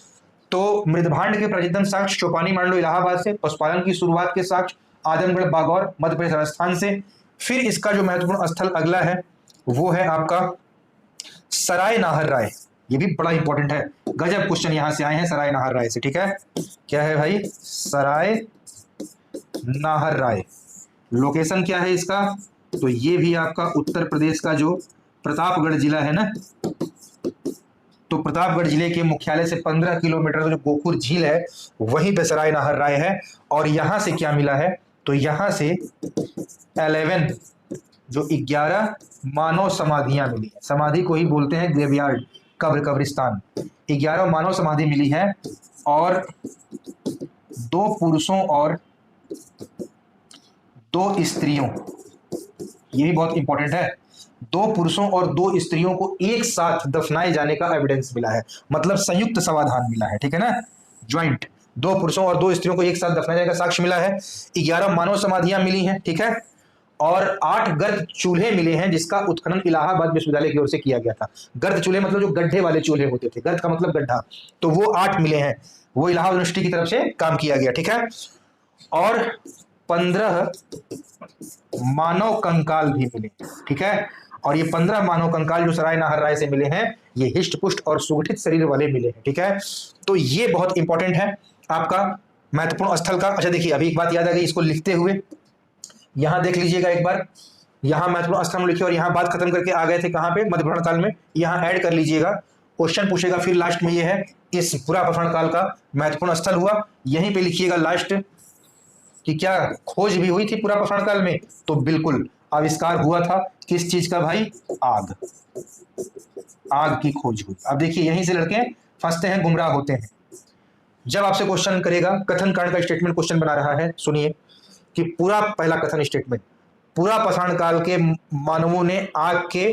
तो मृदभांड के प्राचीनतम साक्ष्य चौपानी मांडो इलाहाबाद से, पशुपालन की शुरुआत के साक्ष्य आदमगढ़ बागौर मध्य प्रदेश राजस्थान से। फिर इसका जो महत्वपूर्ण स्थल अगला है वो है आपका सराय नाहर राय। ये भी बड़ा इंपॉर्टेंट है, गजब क्वेश्चन यहां से आए हैं सराय नाहर राय से, ठीक है। क्या है भाई, सराय नाहर राय। लोकेशन क्या है इसका, तो ये भी आपका उत्तर प्रदेश का जो प्रतापगढ़ जिला है ना, तो प्रतापगढ़ जिले के मुख्यालय से 15 किलोमीटर जो गोखुर झील है, वहीं पे सराय नाहर राय है। और यहां से क्या मिला है, तो यहां से 11 जो 11 मानव समाधियां मिली है। समाधि को ही बोलते हैं ग्रेवयार्ड, कब्र, कब्रिस्तान। 11 मानव समाधि मिली है, और 2 पुरुषों और 2 स्त्रियों, ये भी बहुत इंपॉर्टेंट है, 2 पुरुषों और 2 स्त्रियों को एक साथ दफनाए जाने का एविडेंस मिला है, मतलब संयुक्त समाधान मिला है, ठीक है ना, ज्वाइंट। 2 पुरुषों और 2 स्त्रियों को एक साथ दफनाए जाने का साक्ष्य मिला है। 11 मानव समाधियां मिली हैं, ठीक है। और 8 गर्द चूल्हे मिले हैं, जिसका उत्खनन इलाहाबाद विश्वविद्यालय की ओर से किया गया था। गर्द चूल्हे मतलब जो गड्ढे वाले चूल्हे होते थे, गर्द का मतलब गड्ढा, तो वो 8 मिले हैं, वो इलाहाबाद यूनिवर्सिटी की तरफ से काम किया गया, ठीक है। और 15 मानव कंकाल भी मिले, ठीक है। और ये 15 मानव कंकाल जो सराय नाहर राय से मिले हैं, ये हिष्ट पुष्ट और सुगठित शरीर वाले मिले हैं, ठीक है। तो ये बहुत इंपॉर्टेंट है आपका महत्वपूर्ण स्थल का। अच्छा देखिए, अभी एक बात याद आ गई, इसको लिखते हुए यहां देख लीजिएगा एक बार, यहां महत्वपूर्ण स्थल लिखिए, और यहां बात खत्म करके आ गए थे कहां पे, मध्य पाषाण काल में। यहां ऐड कर लीजिएगा, क्वेश्चन पूछेगा फिर लास्ट में, ये है इस पूरा पाषाण काल का महत्वपूर्ण स्थल हुआ, यहीं पे लिखिएगा लास्ट कि क्या खोज भी हुई थी पूरा पाषाण काल में, तो बिल्कुल आविष्कार हुआ था किस चीज का भाई, आग, आग की खोज हुई। अब देखिए यहीं से लड़के फंसते हैं, गुमराह होते हैं। जब आपसे क्वेश्चन करेगा, कथन कांड का स्टेटमेंट क्वेश्चन बना रहा है, सुनिए कि पूरा पहला कथन स्टेटमेंट, पूरा पाषाण काल के मानवों ने आग के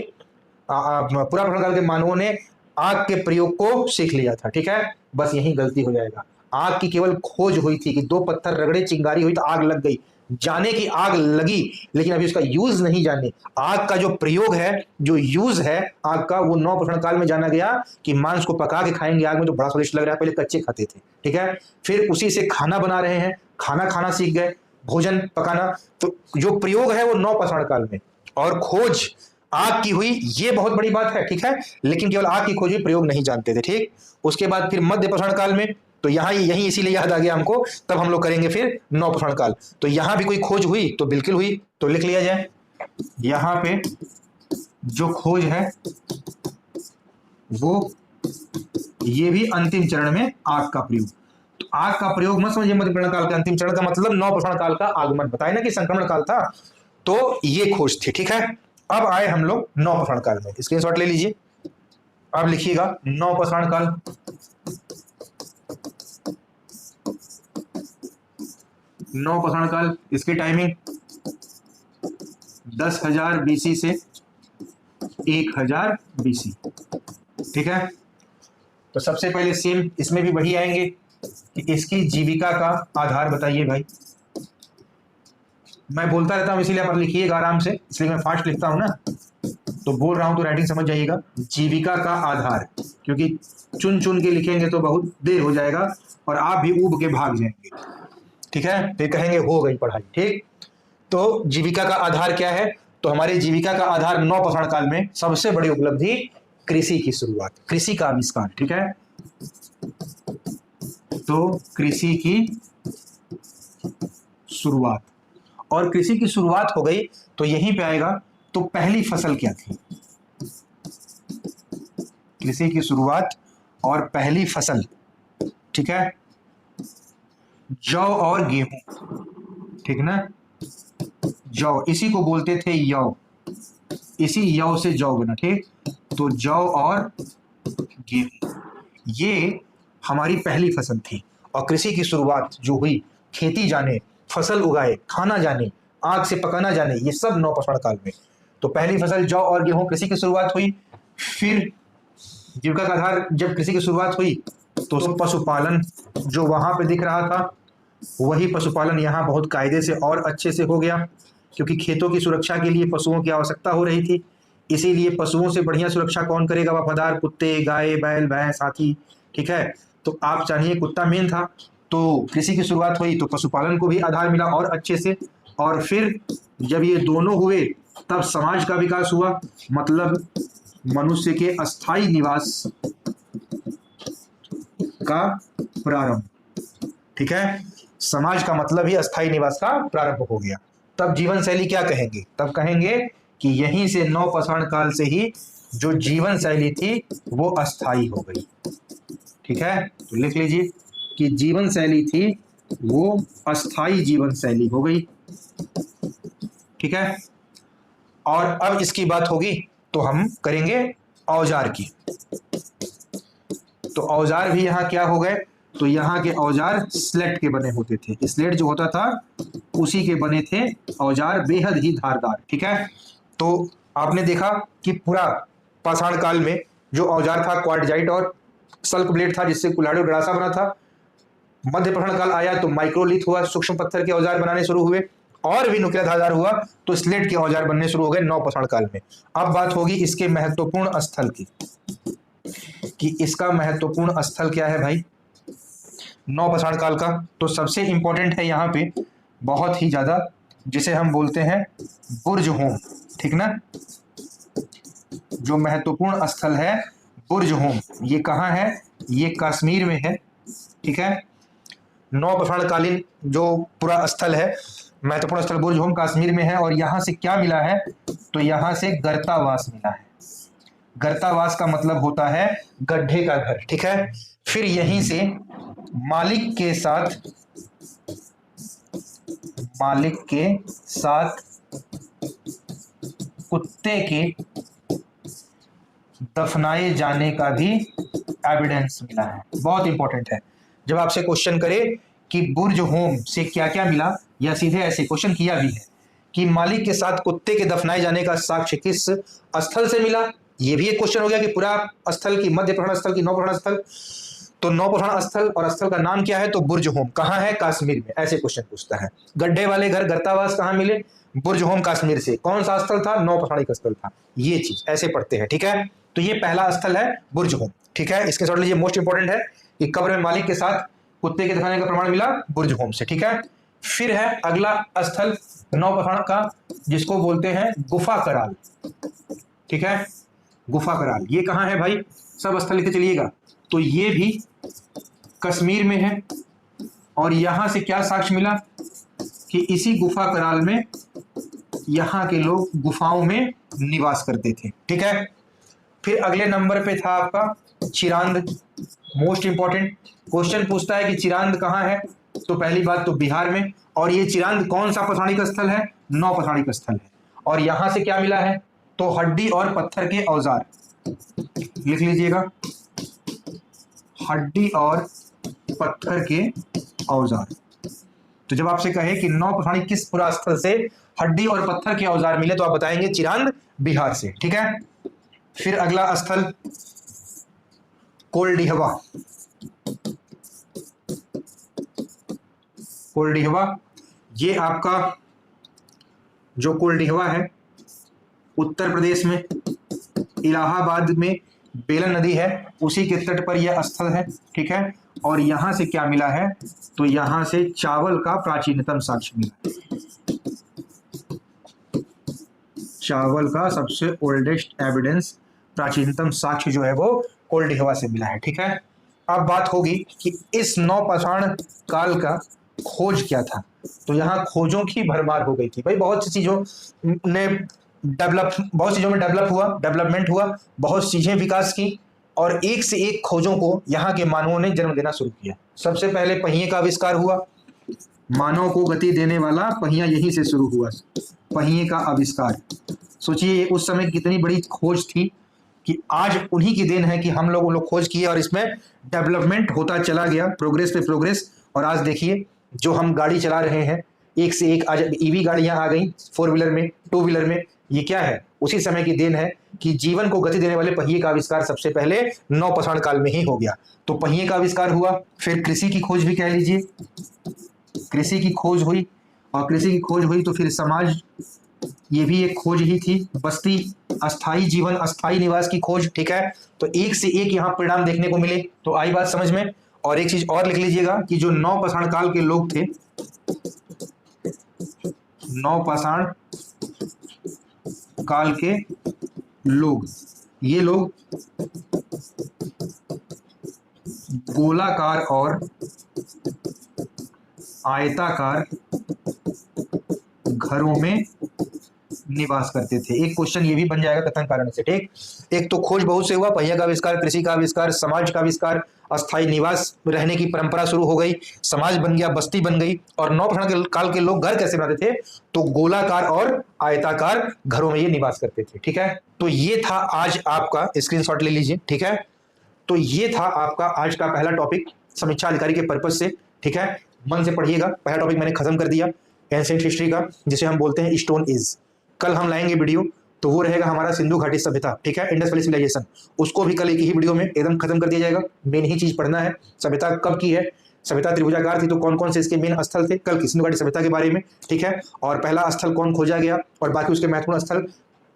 पूरा पाषाण काल के मानवों ने आग के प्रयोग को सीख लिया था, ठीक है। बस यही गलती हो जाएगा, आग की केवल खोज हुई थी कि 2 पत्थर रगड़े, चिंगारी हुई तो आग लग गई, जाने की आग लगी, लेकिन अभी उसका यूज नहीं जाने। आग का जो प्रयोग है, जो यूज है आग का, वो नवपाषाण काल में जाना गया कि मांस को पका के खाएंगे आग में तो बड़ा स्वादिष्ट लग रहा है। पहले कच्चे खाते थे, ठीक है, फिर उसी से खाना बना रहे हैं, खाना खाना सीख गए, भोजन पकाना। तो जो प्रयोग है वो नवपाषाण काल में, और खोज आग की हुई, ये बहुत बड़ी बात है, ठीक है, लेकिन केवल आग की खोज हुई, प्रयोग नहीं जानते थे, ठीक। उसके बाद फिर मध्यपाषाण काल में, तो यहाँ यही इसीलिए याद आ गया हमको, तब हम लोग करेंगे फिर नवपाषाण काल। तो यहाँ भी कोई खोज हुई तो बिल्कुल हुई, तो लिख लिया जाए यहाँ पे जो खोज है वो, ये भी अंतिम चरण में आग का प्रयोग। तो आग का प्रयोग मत समझिए मध्यपाषाण काल का अंतिम चरण का मतलब नवपाषाण काल का आगमन, बताया ना कि संक्रमण काल था, तो ये खोज थी, ठीक है। अब आए हम लोग नवपाषाण काल में, स्क्रीनशॉट ले लीजिए। अब लिखिएगा नवपाषाण काल। नवपाषाण काल, इसकी टाइमिंग 10,000 BC से 1,000 BC, ठीक है। तो सबसे पहले सेम इसमें भी वही आएंगे कि इसकी जीविका का आधार बताइए भाई। मैं बोलता रहता हूं इसीलिए आप लिखिएगा आराम से, इसलिए मैं फास्ट लिखता हूं ना, तो बोल रहा हूं तो राइटिंग समझ जाइएगा। जीविका का आधार, क्योंकि चुन चुन के लिखेंगे तो बहुत देर हो जाएगा और आप भी ऊब के भाग जाएंगे, ठीक है, फिर कहेंगे हो गई पढ़ाई, ठीक। तो जीविका का आधार क्या है, तो हमारे जीविका का आधार नवपाषाण काल में सबसे बड़ी उपलब्धि कृषि की शुरुआत, कृषि का आविष्कार, ठीक है। तो कृषि की शुरुआत, और कृषि की शुरुआत हो गई तो यहीं पे आएगा, तो पहली फसल क्या थी, कृषि की शुरुआत और पहली फसल, ठीक है, जौ और गेहूं, ठीक ना, जौ, इसी को बोलते थे यौ, इसी यौ से जौ बना, ठीक। तो जौ और गेहूं, ये हमारी पहली फसल थी। और कृषि की शुरुआत जो हुई, खेती जाने, फसल उगाए, खाना जाने, आग से पकाना जाने, ये सब नवपाषाण काल में। तो पहली फसल जौ और गेहूं, कृषि की शुरुआत हुई। फिर जीविका का आधार जब कृषि की शुरुआत हुई तो पशुपालन जो वहां पे दिख रहा था, वही पशुपालन यहाँ बहुत कायदे से और अच्छे से हो गया, क्योंकि खेतों की सुरक्षा के लिए पशुओं की आवश्यकता हो रही थी। इसीलिए पशुओं से बढ़िया सुरक्षा कौन करेगा, वफादार कुत्ते, गाय, बैल, भैंस, हाथी, ठीक है। तो आप चाहिए, कुत्ता मेन था, तो कृषि की शुरुआत हुई तो पशुपालन को भी आधार मिला और अच्छे से। और फिर जब ये दोनों हुए तब समाज का विकास हुआ, मतलब मनुष्य के अस्थायी निवास का प्रारंभ, ठीक है। समाज का मतलब ही अस्थायी निवास का प्रारंभ हो गया। तब जीवन शैली क्या कहेंगे, तब कहेंगे कि यहीं से नवपाषाण काल से ही जो जीवन शैली थी वो अस्थायी हो गई, ठीक है। तो लिख लीजिए कि जीवन शैली थी वो अस्थायी जीवन शैली हो गई, ठीक है। और अब इसकी बात होगी तो हम करेंगे औजार की। तो औजार भी यहाँ क्या हो गए, तो यहाँ के औजार स्लेट के बने होते थे, स्लेट जो होता था उसी के बने थे औजार, बेहद ही धारदार, ठीक है। तो आपने देखा कि पूरा पाषाण काल में जो औजार था क्वार्टजाइट और सल्क ब्लेड था, जिससे कुल्हाड़ी और गड़ासा बना था। मध्यपाषाण काल आया तो माइक्रोलिथ हुआ, सूक्ष्म पत्थर के औजार बनाने शुरू हुए, और भी नुकीला धारदार हुआ तो स्लेट के औजार बनने शुरू हो गए नवपाषाण काल में। अब बात होगी इसके महत्वपूर्ण स्थल की, कि इसका महत्वपूर्ण स्थल क्या है भाई नवपाषाण काल का। तो सबसे इंपॉर्टेंट है यहाँ पे बहुत ही ज्यादा, जिसे हम बोलते हैं बुर्ज होम, ठीक ना। जो महत्वपूर्ण स्थल है बुर्ज होम, ये कहाँ है, ये कश्मीर में है, ठीक है। नवपाषाण कालीन जो पूरा स्थल है, महत्वपूर्ण स्थल बुर्ज होम कश्मीर में है। और यहाँ से क्या मिला है, तो यहाँ से गर्तावास मिला है। गर्तावास का मतलब होता है गड्ढे का घर, ठीक है। फिर यहीं से मालिक के साथ कुत्ते के दफनाए जाने का भी एविडेंस मिला है। बहुत इंपॉर्टेंट है, जब आपसे क्वेश्चन करे कि बुर्ज होम से क्या क्या मिला, या सीधे ऐसे क्वेश्चन किया भी है कि मालिक के साथ कुत्ते के दफनाए जाने का साक्ष्य किस स्थल से मिला, ये भी एक क्वेश्चन हो गया कि पूरा स्थल की, मध्यपाषाण स्थल की, नवपाषाण स्थल। तो नौपाषाण स्थल और स्थल का नाम क्या है? तो बुर्ज होम। कहाँ है? कश्मीर में। ऐसे क्वेश्चन पूछता है। गड्ढे वाले घर गर्तावास कहाँ मिले? बुर्ज होम कश्मीर से। कौन सा स्थल था? नौपाषाणिक स्थल था। ये चीज ऐसे पढ़ते हैं, ठीक है। तो ये पहला स्थल है बुर्ज होम, ठीक है। इसके साथ लीजिए, मोस्ट इंपॉर्टेंट है कि कब्र में मालिक के साथ कुत्ते के दिखाने का प्रमाण मिला बुर्ज होम से, ठीक है। फिर है अगला स्थल नौपाषाण का, जिसको बोलते हैं गुफा कराल, ठीक है। गुफा कराल ये कहाँ है भाई? सब स्थल लिखते चलिएगा। तो ये भी कश्मीर में है। और यहां से क्या साक्ष्य मिला कि इसी गुफा कराल में यहां के लोग गुफाओं में निवास करते थे, ठीक है। फिर अगले नंबर पे था आपका चिरांद। मोस्ट इंपॉर्टेंट क्वेश्चन पूछता है कि चिरांद कहाँ है? तो पहली बात तो बिहार में। और ये चिरांद कौन सा पाषाणिक स्थल है? नौपाषाणिक स्थल है। और यहां से क्या मिला है? तो हड्डी और पत्थर के औजार। लिख लीजिएगा, हड्डी और पत्थर के औजार। तो जब आपसे कहे कि नौपाषाणिक किस पुरा स्थल से हड्डी और पत्थर के औजार मिले, तो आप बताएंगे चिरांद, बिहार से, ठीक है। फिर अगला स्थल कोल्डिहवा। कोल्डिहवा ये आपका जो कोल्डिहवा है उत्तर प्रदेश में, इलाहाबाद में बेलन नदी है, उसी के तट पर यह स्थल है, ठीक है। और यहां से क्या मिला है? तो यहां से चावल का प्राचीनतम साक्ष्य मिला। चावल का सबसे ओल्डेस्ट एविडेंस, प्राचीनतम साक्ष्य जो है वो कोल्डिहवा से मिला है, ठीक है। अब बात होगी कि इस नौपाषाण काल का खोज क्या था। तो यहाँ खोजों की भरमार हो गई थी भाई। बहुत सी चीजों में डेवलपमेंट हुआ, बहुत चीजें विकास की, और एक से एक खोजों को यहाँ के मानवों ने जन्म देना शुरू किया। सबसे पहले पहिए का आविष्कार हुआ। मानव को गति देने वाला पहिया यहीं से शुरू हुआ, पहिए का आविष्कार। सोचिए उस समय कितनी बड़ी खोज थी कि आज उन्हीं की देन है कि हम लोग खोज किए और इसमें डेवलपमेंट होता चला गया, प्रोग्रेस पे प्रोग्रेस। और आज देखिए जो हम गाड़ी चला रहे हैं, एक से एक आज ईवी गाड़ियां आ गई, 4 व्हीलर में, 2 व्हीलर में। ये क्या है? उसी समय की देन है कि जीवन को गति देने वाले पहिए का आविष्कार सबसे पहले नौपाषाण काल में ही हो गया। तो पहिए का आविष्कार हुआ। फिर कृषि की खोज भी कह लीजिए, कृषि की खोज हुई। और कृषि की खोज हुई तो फिर समाज, ये भी एक खोज ही थी। बस्ती, अस्थाई जीवन, अस्थाई निवास की खोज, ठीक है। तो एक से एक यहाँ परिणाम देखने को मिले। तो आई बात समझ में। और एक चीज और लिख लीजिएगा कि जो नौपाषाण काल के लोग थे, नौपाषाण काल के लोग, ये लोग गोलाकार और आयताकार घरों में निवास करते थे। एक क्वेश्चन ये भी बन जाएगा कथन कारण से, ठीक। एक तो खोज बहुत से हुआ, पहिया का आविष्कार, कृषि का आविष्कार, समाज का आविष्कार, अस्थायी निवास रहने की परंपरा शुरू हो गई, समाज बन गया, बस्ती बन गई। और नौपाषाण काल के लोग घर कैसे बनाते थे? तो गोलाकार और आयताकार घरों में ये निवास करते थे, ठीक है। तो ये था आज आपका, स्क्रीनशॉट ले लीजिए, ठीक है। तो ये था आपका आज का पहला टॉपिक समीक्षा अधिकारी के पर्पज से, ठीक है। मन से पढ़िएगा। पहला टॉपिक मैंने खत्म कर दिया एंशिएंट हिस्ट्री का, जिसे हम बोलते हैं स्टोन एज। कल हम लाएंगे वीडियो, तो वो रहेगा हमारा सिंधु घाटी सभ्यता, ठीक है, इंडस वैली सिविलाइजेशन। उसको भी कल एक ही वीडियो में एकदम खत्म कर दिया जाएगा। मेन ही चीज पढ़ना है, सभ्यता कब की है, सभ्यता त्रिभुजाकार थी तो कौन कौन से इसके मेन स्थल थे, कल की सिंधु घाटी सभ्यता के बारे में, ठीक है। और पहला स्थल कौन खोजा गया और बाकी उसके महत्वपूर्ण स्थल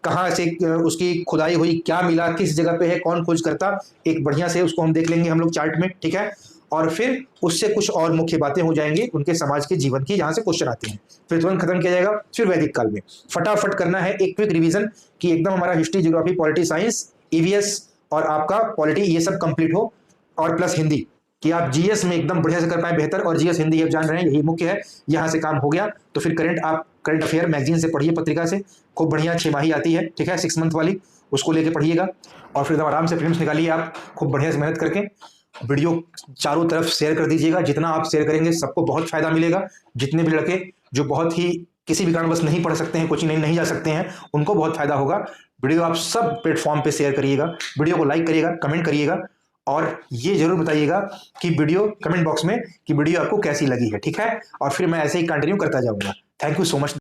कहाँ से उसकी खुदाई हुई, क्या मिला, किस जगह पे है, कौन खोज करता, एक बढ़िया से उसको हम देख लेंगे हम लोग चार्ट में, ठीक है। और फिर उससे कुछ और मुख्य बातें हो जाएंगी उनके समाज के जीवन की, जहां से क्वेश्चन आते हैं, फिर तुरंत खत्म किया जाएगा। फिर वैदिक काल में फटाफट करना है एक क्विक रिवीजन कि एकदम हमारा history, geography, polity science, EVS और आपका पॉलिटी ये सब कंप्लीट हो, और प्लस हिंदी कि आप जीएस में एकदम बढ़िया से कर पाए बेहतर। और जीएस हिंदी आप जान रहे हैं यही मुख्य है, यहाँ से काम हो गया। तो फिर करंट अफेयर मैगजीन से पढ़िए, पत्रिका से खूब बढ़िया 6 माही आती है, ठीक है, 6 मंथ वाली, उसको लेके पढ़िएगा। और फिर एकदम आराम से फिल्म्स निकालिए आप खूब बढ़िया से मेहनत करके। वीडियो चारों तरफ शेयर कर दीजिएगा, जितना आप शेयर करेंगे सबको बहुत फायदा मिलेगा। जितने भी लड़के जो बहुत ही किसी भी कारणवश नहीं पढ़ सकते हैं, कोचिंग नहीं जा सकते हैं, उनको बहुत फायदा होगा। वीडियो आप सब प्लेटफॉर्म पे शेयर करिएगा, वीडियो को लाइक करिएगा, कमेंट करिएगा, और ये जरूर बताइएगा कि वीडियो, कमेंट बॉक्स में कि वीडियो आपको कैसी लगी है, ठीक है। और फिर मैं ऐसे ही कंटिन्यू करता जाऊंगा। Thank you so much.